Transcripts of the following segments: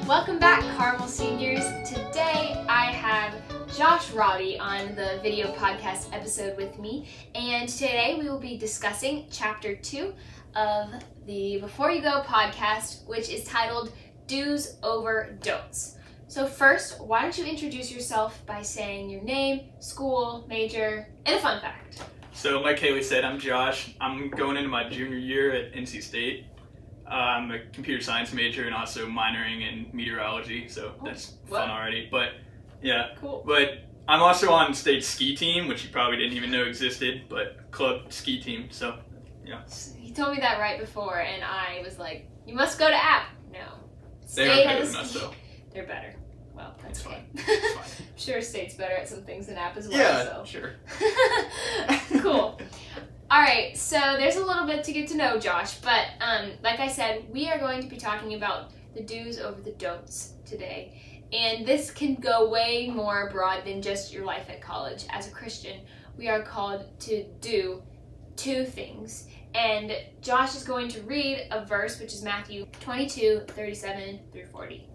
Welcome back, Carmel Seniors. Today I have Josh Roddy on the video podcast episode with me, and today we will be discussing Chapter 2 of the Before You Go podcast, which is titled Do's Over Don'ts. So first, why don't you introduce yourself by saying your name, school, major, and a fun fact. So like Kailey said, I'm Josh. I'm going into my junior year at NC State. I'm a computer science major and also minoring in meteorology, so that's fun already. But yeah, cool. But I'm also on state ski team, which you probably didn't even know existed, but club ski team. So yeah. He told me that right before, and I was like, "You must go to App." No, They are better than us, though. They're better. Well, that's okay. It's fine. I'm sure State's better at some things than App as well. Yeah, so. sure. Cool. All right, so there's a little bit to get to know Josh, but like I said, we are going to be talking about the do's over the don'ts today. And this can go way more broad than just your life at college. As a Christian, we are called to do two things. And Josh is going to read a verse, which is Matthew 22:37-40.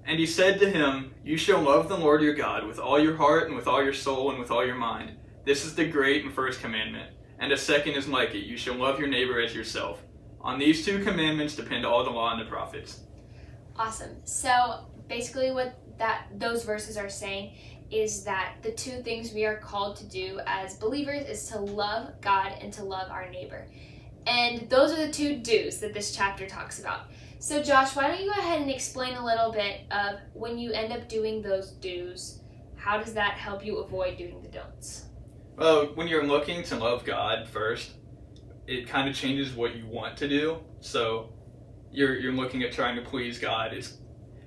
And he said to him, "You shall love the Lord your God with all your heart and with all your soul and with all your mind. This is the great and first commandment. And a second is like it. You shall love your neighbor as yourself. On these two commandments depend all the law and the prophets." Awesome. So basically what those verses are saying is that the two things we are called to do as believers is to love God and to love our neighbor. And those are the two do's that this chapter talks about. So Josh, why don't you go ahead and explain a little bit of when you end up doing those do's, how does that help you avoid doing the don'ts? Well, when you're looking to love God first, it kind of changes what you want to do. So you're looking at trying to please God.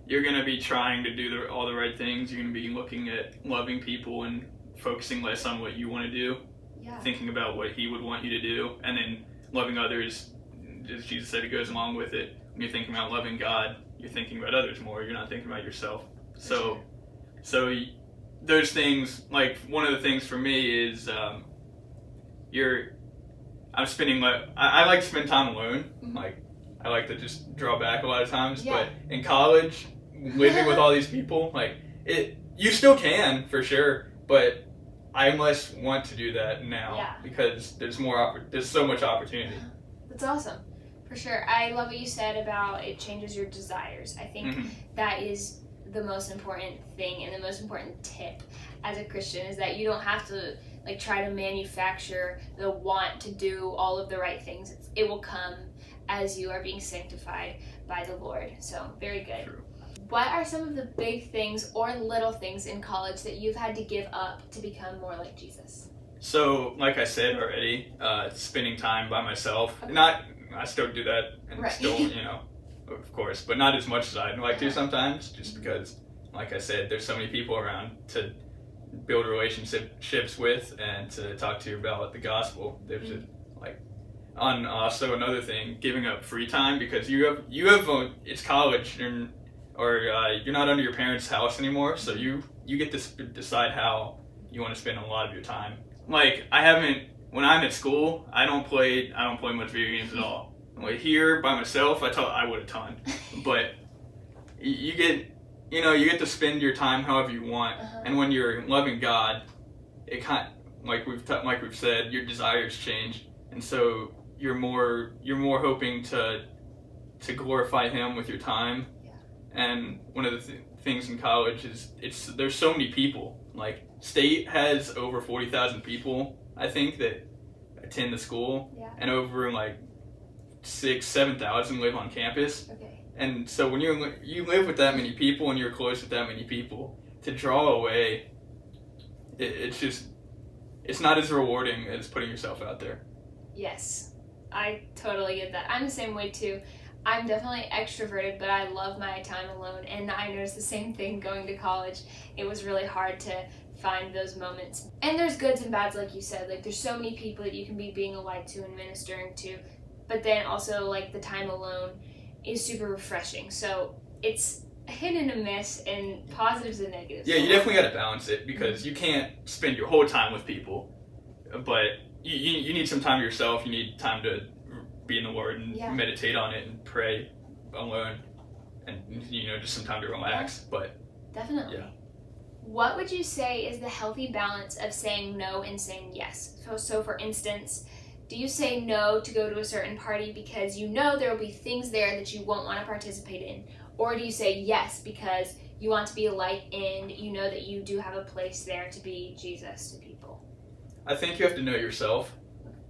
You're going to be trying to do all the right things. You're going to be looking at loving people and focusing less on what you want to do, thinking about what He would want you to do, and then loving others. As Jesus said, it goes along with it. When you're thinking about loving God, you're thinking about others more. You're not thinking about yourself. So those things, like one of the things for me is I like to spend time alone. Mm-hmm. Like I like to just draw back a lot of times. Yeah. But in college, living with all these people, you still can for sure, but I must want to do that now because there's so much opportunity. That's awesome. For sure. I love what you said about it changes your desires. I think that is the most important thing and the most important tip as a Christian is that you don't have to try to manufacture the want to do all of the right things. It will come as you are being sanctified by the Lord. So very good. True. What are some of the big things or little things in college that you've had to give up to become more like Jesus? So like I said already, spending time by myself. Okay. I still do that and right. still, of course, but not as much as I'd like to sometimes, just because, like I said, there's so many people around to build relationships with and to talk to you about the gospel. There's also another thing, giving up free time, because you have it's college or you're not under your parents' house anymore, so you get to decide how you want to spend a lot of your time. When I'm at school, I don't play much video games at all. Here by myself, I would a ton, but you get to spend your time however you want. And when you're loving God, it like we've said, your desires change, and so you're more hoping to glorify Him with your time. And one of the things in college is there's so many people. Like State has over 40,000 people, I think, that attend the school, and over 6,000-7,000 live on campus. Okay. And so when you live with that many people and you're close with that many people, to draw away, it's not as rewarding as putting yourself out there. Yes, I totally get that. I'm the same way too. I'm definitely extroverted, but I love my time alone, and I noticed the same thing going to college. It was really hard to find those moments. And there's goods and bads, like you said. There's so many people that you can be being a light to and ministering to, but then also the time alone is super refreshing. So it's a hit and a miss, and positives and negatives. Yeah, you definitely got to balance it, because you can't spend your whole time with people, but you need some time to yourself. You need time to be in the Word and meditate on it and pray alone. and just some time to relax. But Definitely. Yeah. What would you say is the healthy balance of saying no and saying yes? So for instance, do you say no to go to a certain party because you know there will be things there that you won't want to participate in? Or do you say yes because you want to be a light and you know that you do have a place there to be Jesus to people? I think you have to know yourself,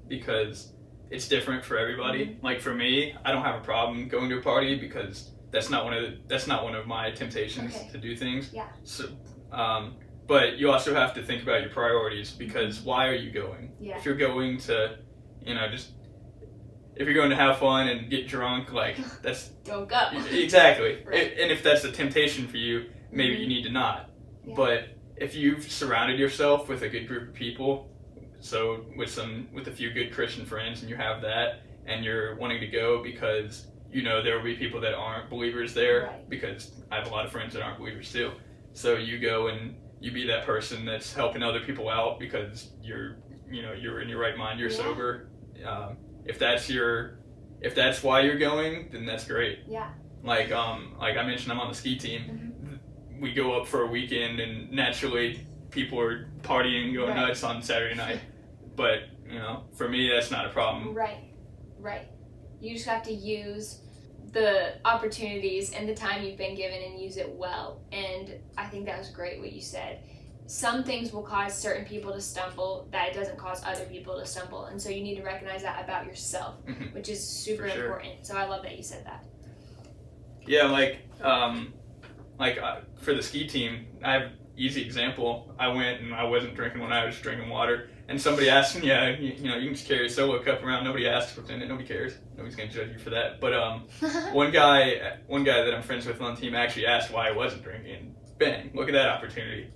because it's different for everybody. Mm-hmm. Like for me, I don't have a problem going to a party because that's not one of my temptations to do things. Yeah. So, but you also have to think about your priorities, because why are you going? Yeah. If you're going to, if you're going to have fun and get drunk, like that's Don't go. Exactly. Right. And if that's a temptation for you, maybe you need to not. Yeah. But if you've surrounded yourself with a good group of people, so with a few good Christian friends, and you have that, and you're wanting to go because there will be people that aren't believers there, Right. because I have a lot of friends that aren't believers too. So you go and you be that person that's helping other people out because you're in your right mind, you're sober. If that's why you're going, then that's great. Yeah. Like I mentioned, I'm on the ski team. Mm-hmm. We go up for a weekend, and naturally people are partying and going Right. nuts on Saturday night. But for me, that's not a problem. Right. You just have to use the opportunities and the time you've been given and use it well. And I think that was great what you said. Some things will cause certain people to stumble that it doesn't cause other people to stumble, and so you need to recognize that about yourself, which is super For sure. important. So I love that you said that. Yeah, for the ski team, I have easy example. I went and I wasn't drinking when I was drinking water, and somebody asked me, you can just carry a solo cup around. Nobody asks what's in it. Nobody cares. Nobody's gonna judge you for that. But one guy that I'm friends with on the team actually asked why I wasn't drinking. Bang! Look at that opportunity.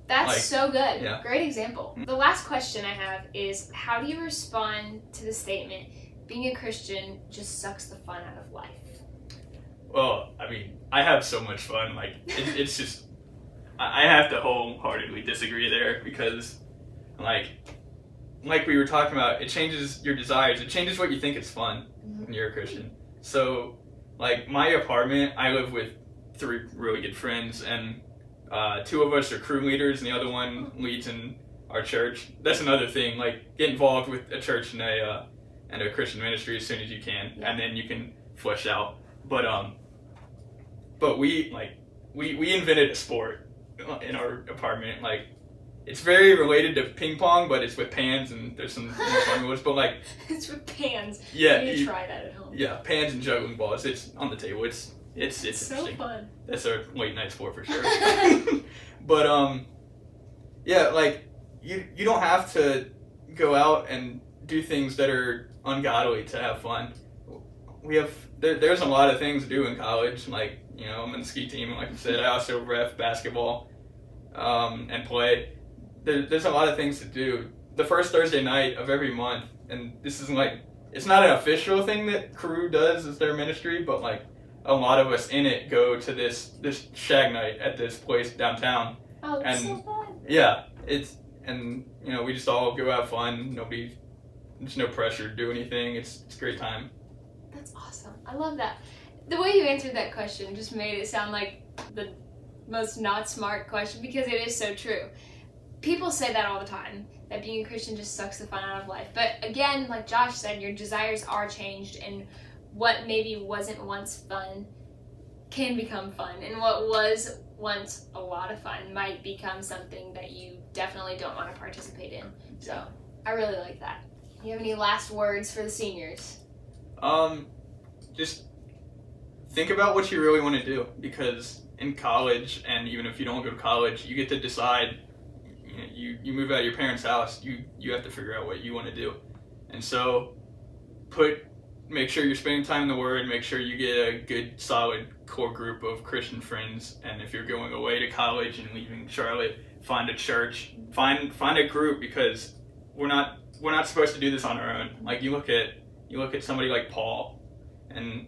That's so good. Yeah. Great example. The last question I have is, how do you respond to the statement, being a Christian just sucks the fun out of life? Well, I mean, I have so much fun. Like, it's just, I have to wholeheartedly disagree there, because, like we were talking about, it changes your desires. It changes what you think is fun when you're a Christian. So, like, my apartment, I live with 3 really good friends, and 2 of us are crew leaders, and the other one leads in our church. That's another thing. Like, get involved with a church and a Christian ministry as soon as you can, and then you can flesh out. But we invented a sport in our apartment. Like, it's very related to ping pong, but it's with pans, and there's some more formulas. But like, it's with pans. Yeah, you need to try that at home. Yeah, pans and juggling balls. It's on the table. It's so interesting. Fun. That's our late night sport for sure. But yeah, like you don't have to go out and do things that are ungodly to have fun. There's a lot of things to do in college. Like, I'm on the ski team, and like I said, I also ref basketball and play. There's a lot of things to do. The first Thursday night of every month, and this isn't like, it's not an official thing that crew does as their ministry, but like, a lot of us in it go to this shag night at this place downtown. Oh, that's so fun. Yeah, we just all go have fun. There's no pressure to do anything. It's a great time. That's awesome. I love that. The way you answered that question just made it sound like the most not smart question, because it is so true. People say that all the time, that being a Christian just sucks the fun out of life. But again, like Josh said, your desires are changed, and what maybe wasn't once fun can become fun, and what was once a lot of fun might become something that you definitely don't want to participate in. So I really like that. You have any last words for the seniors? Just think about what you really want to do, because in college, and even if you don't go to college, you get to decide. You move out of your parents' house, you have to figure out what you want to do. And so make sure you're spending time in the Word, make sure you get a good, solid core group of Christian friends, and if you're going away to college and leaving Charlotte, find a church, find a group, because we're not supposed to do this on our own. Like, you look at somebody like Paul, and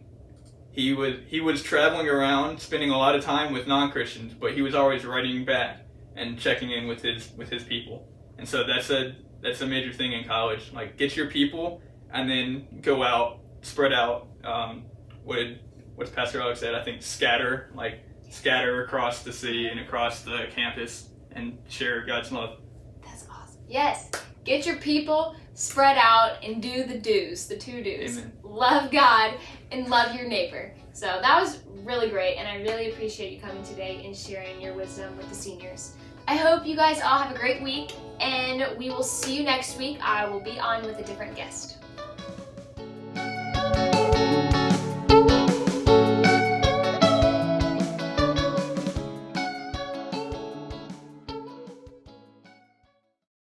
he was traveling around, spending a lot of time with non-Christians, but he was always writing back and checking in with his people. And so that's a major thing in college. Like, get your people, and then go out, spread out. What what's Pastor Alex said, I think scatter across the city and across the campus and share God's love. That's awesome. Yes. Get your people spread out and do the do's, the 2 do's. Amen. Love God and love your neighbor. So that was really great, and I really appreciate you coming today and sharing your wisdom with the seniors. I hope you guys all have a great week, and we will see you next week. I will be on with a different guest.